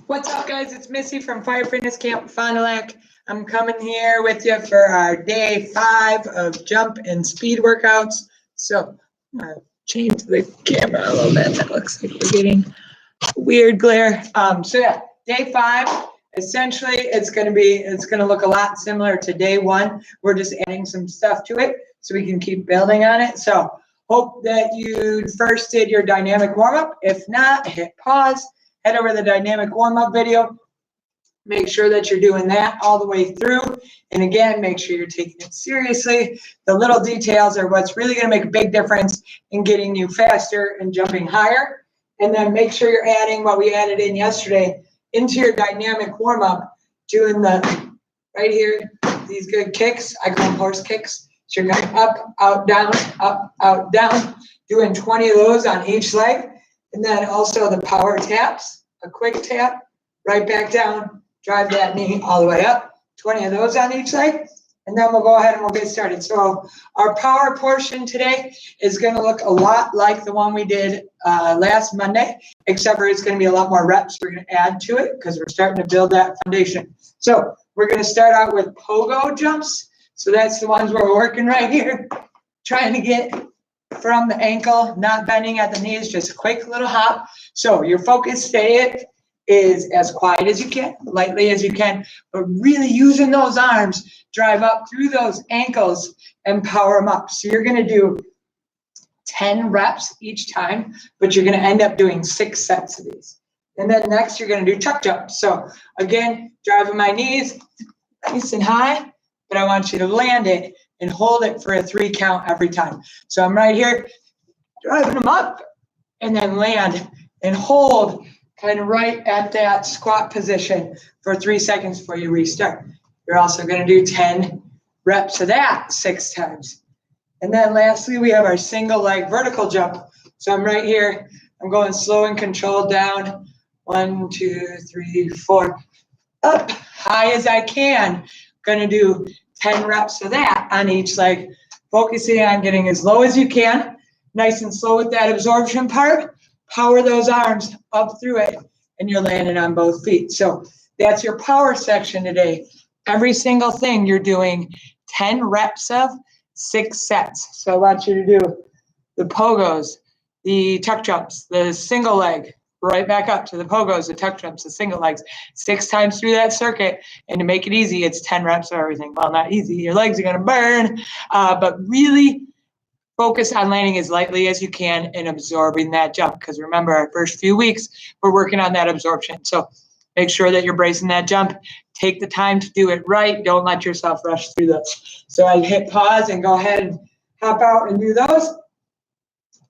What's up, guys? It's Missy from Fire Fitness Camp Fond du Lac. I'm coming here with you for our day 5 of jump and speed workouts. So I'm going to change the camera a little bit. That looks like we're getting weird glare. Day 5. Essentially, it's going to look a lot similar to day 1. We're just adding some stuff to it so we can keep building on it. So hope that you first did your dynamic warm-up. If not, hit pause. Head over to the dynamic warm-up video. Make sure that you're doing that all the way through. And again, make sure you're taking it seriously. The little details are what's really going to make a big difference in getting you faster and jumping higher. And then make sure you're adding what we added in yesterday into your dynamic warm-up, doing the, right here, these good kicks. I call them horse kicks. So you're going up, out, down, doing 20 of those on each leg. And then also the power taps, a quick tap, right back down, drive that knee all the way up, 20 of those on each leg. And then we'll go ahead and we'll get started. So our power portion today is going to look a lot like the one we did last Monday, except for it's going to be a lot more reps we're going to add to it because we're starting to build that foundation. So we're going to start out with pogo jumps. So that's the ones where we're working right here, trying to get from the ankle, not bending at the knees, just a quick little hop. So your focus, stay is as quiet as you can, lightly as you can, but really using those arms, drive up through those ankles and power them up. So you're going to do 10 reps each time, but you're going to end up doing 6 sets of these. And then next, you're going to do tuck jumps. So again, driving my knees nice and high, but I want you to land it and hold it for a 3 count every time. So I'm right here, driving them up, and then land and hold kind of right at that squat position for 3 seconds before you restart. You're also going to do 10 reps of that 6 times. And then lastly, we have our single leg vertical jump. So I'm right here, I'm going slow and controlled down, 1, 2, 3, 4, up high as I can. Going to do 10 reps of that on each leg, focusing on getting as low as you can, nice and slow with that absorption part, power those arms up through it, and you're landing on both feet. So that's your power section today. Every single thing you're doing 10 reps of, 6 sets. So I want you to do the pogos, the tuck jumps, the single leg, right back up to the pogos, the tuck jumps, the single legs, 6 times through that circuit. And to make it easy, it's 10 reps of everything. Well, not easy. Your legs are going to burn, but really focus on landing as lightly as you can and absorbing that jump. Because remember, our first few weeks, we're working on that absorption. So make sure that you're bracing that jump. Take the time to do it right. Don't let yourself rush through those. So I hit pause and go ahead and hop out and do those.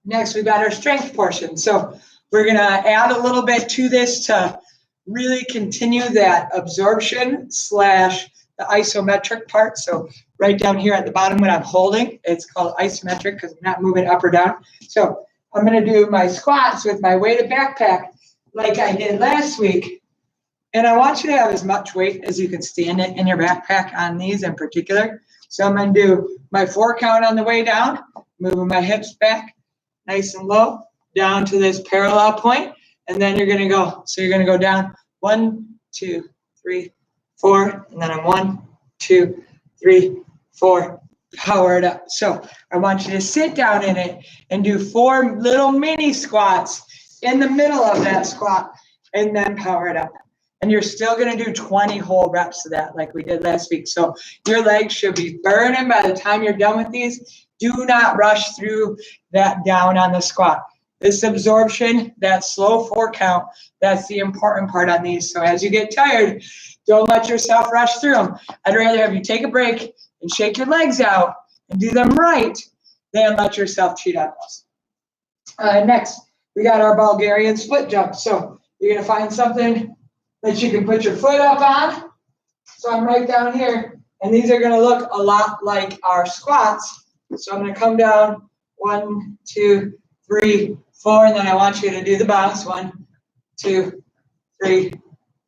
Next, we've got our strength portion. So we're going to add a little bit to this to really continue that absorption / the isometric part. So right down here at the bottom when I'm holding, it's called isometric because I'm not moving up or down. So I'm going to do my squats with my weighted backpack like I did last week. And I want you to have as much weight as you can stand it in your backpack on these in particular. So I'm going to do my 4 count on the way down, moving my hips back nice and low, down to this parallel point, and then you're going to go. So you're going to go down 1, 2, 3, 4, and then I'm 1, 2, 3, 4. Power it up. So I want you to sit down in it and do 4 little mini squats in the middle of that squat, and then power it up. And you're still going to do 20 whole reps of that like we did last week. So your legs should be burning by the time you're done with these. Do not rush through that down on the squat. This absorption, that slow 4 count, that's the important part on these. So as you get tired, don't let yourself rush through them. I'd rather have you take a break and shake your legs out and do them right than let yourself cheat on those. Next, we got our Bulgarian split jump. So you're going to find something that you can put your foot up on. So I'm right down here, and these are going to look a lot like our squats. So I'm going to come down 1, 2, 3, 4, and then I want you to do the bounce. 1, 2, 3,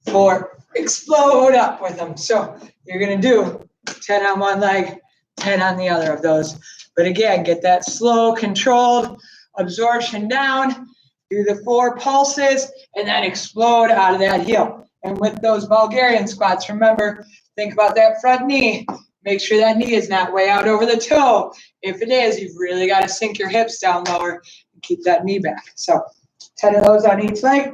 4. Explode up with them. So you're going to do 10 on one leg, 10 on the other of those. But again, get that slow, controlled absorption down. Do the 4 pulses and then explode out of that heel. And with those Bulgarian squats, remember, think about that front knee. Make sure that knee is not way out over the toe. If it is, you've really got to sink your hips down lower and keep that knee back. So 10 of those on each leg.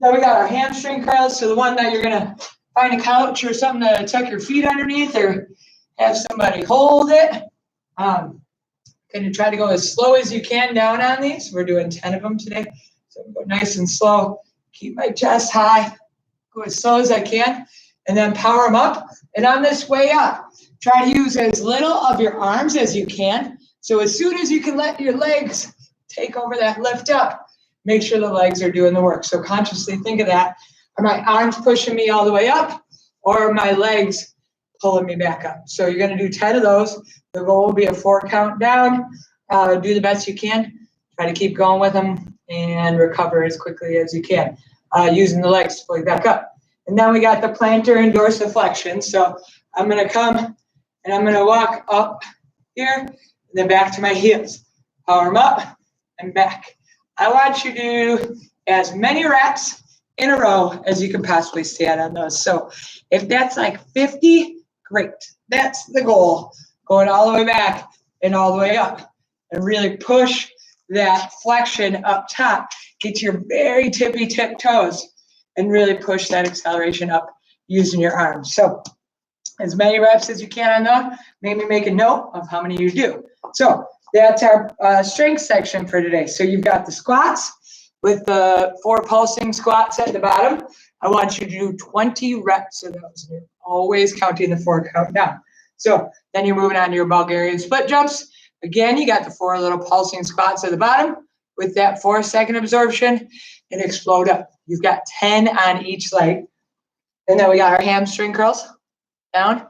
Then we got our hamstring curls. So the one that you're going to find a couch or something to tuck your feet underneath or have somebody hold it. Going to try to go as slow as you can down on these. We're doing 10 of them today. So go nice and slow. Keep my chest high. Go as slow as I can. And then power them up. And on this way up, try to use as little of your arms as you can. So as soon as you can let your legs take over that lift up, make sure the legs are doing the work. So consciously think of that. Are my arms pushing me all the way up, or are my legs pulling me back up? So you're going to do 10 of those. The goal will be a 4 count down. Do the best you can. Try to keep going with them and recover as quickly as you can, using the legs to pull you back up. And then we got the plantar and dorsiflexion. So I'm going to come and I'm going to walk up here and then back to my heels. Power them up and back. I want you to do as many reps in a row as you can possibly stand on those. So if that's like 50, great. That's the goal. Going all the way back and all the way up. And really push that flexion up top. Get your very tippy tip toes and really push that acceleration up using your arms. So as many reps as you can on that. Maybe make a note of how many you do. So that's our strength section for today. So you've got the squats with the 4 pulsing squats at the bottom. I want you to do 20 reps of those. You're always counting the 4 count down. So then you're moving on to your Bulgarian split jumps. Again, you got the 4 little pulsing squats at the bottom with that 4-second absorption and explode up. You've got 10 on each leg. And then we got our hamstring curls down,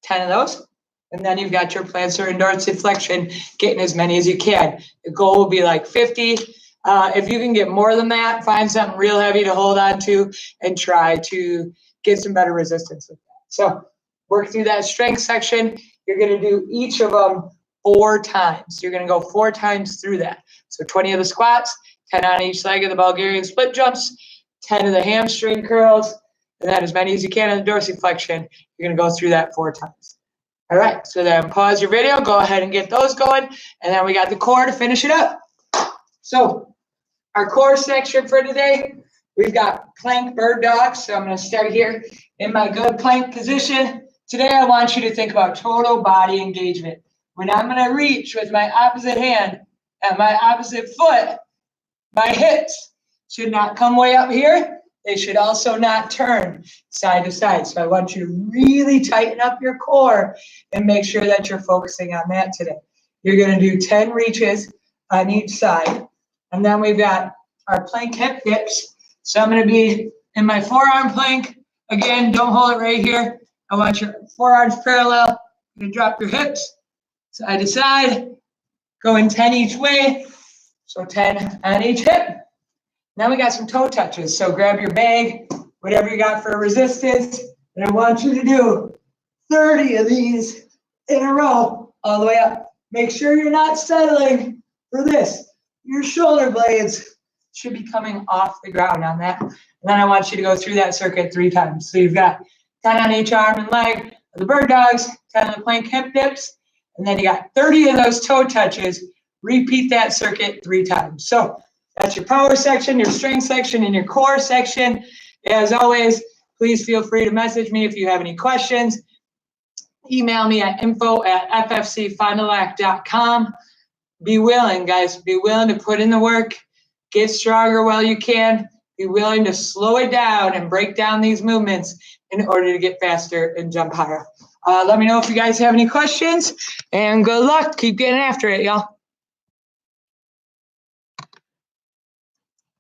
10 of those. And then you've got your plantar and dorsiflexion, getting as many as you can. The goal will be like 50. If you can get more than that, find something real heavy to hold on to and try to get some better resistance with that. So work through that strength section. You're going to do each of them 4 times. You're going to go 4 times through that. So 20 of the squats, 10 on each leg of the Bulgarian split jumps, 10 of the hamstring curls, and then as many as you can in the dorsiflexion. You're going to go through that 4 times. All right, so then pause your video, go ahead and get those going, and then we got the core to finish it up. So our core section for today, we've got plank bird dogs. So I'm going to start here in my good plank position. Today I want you to think about total body engagement. When I'm going to reach with my opposite hand and my opposite foot, my hips should not come way up here. They should also not turn side to side. So I want you to really tighten up your core and make sure that you're focusing on that today. You're going to do 10 reaches on each side. And then we've got our plank hip dips. So I'm going to be in my forearm plank. Again, don't hold it right here. I want your forearms parallel. You're going to drop your hips side to side, going 10 each way. So 10 on each hip. Now we got some toe touches. So grab your bag, whatever you got for resistance. And I want you to do 30 of these in a row all the way up. Make sure you're not settling for this. Your shoulder blades should be coming off the ground on that. And then I want you to go through that circuit 3 times. So you've got 10 on each arm and leg of the bird dogs, 10 on the plank hip dips, and then you got 30 of those toe touches. Repeat that circuit 3 times. So that's your power section, your strength section, and your core section. As always, please feel free to message me if you have any questions. Email me at info@ffcfondulac.com. Be willing, guys. Be willing to put in the work. Get stronger while you can. Be willing to slow it down and break down these movements in order to get faster and jump higher. Let me know if you guys have any questions. And good luck. Keep getting after it, y'all.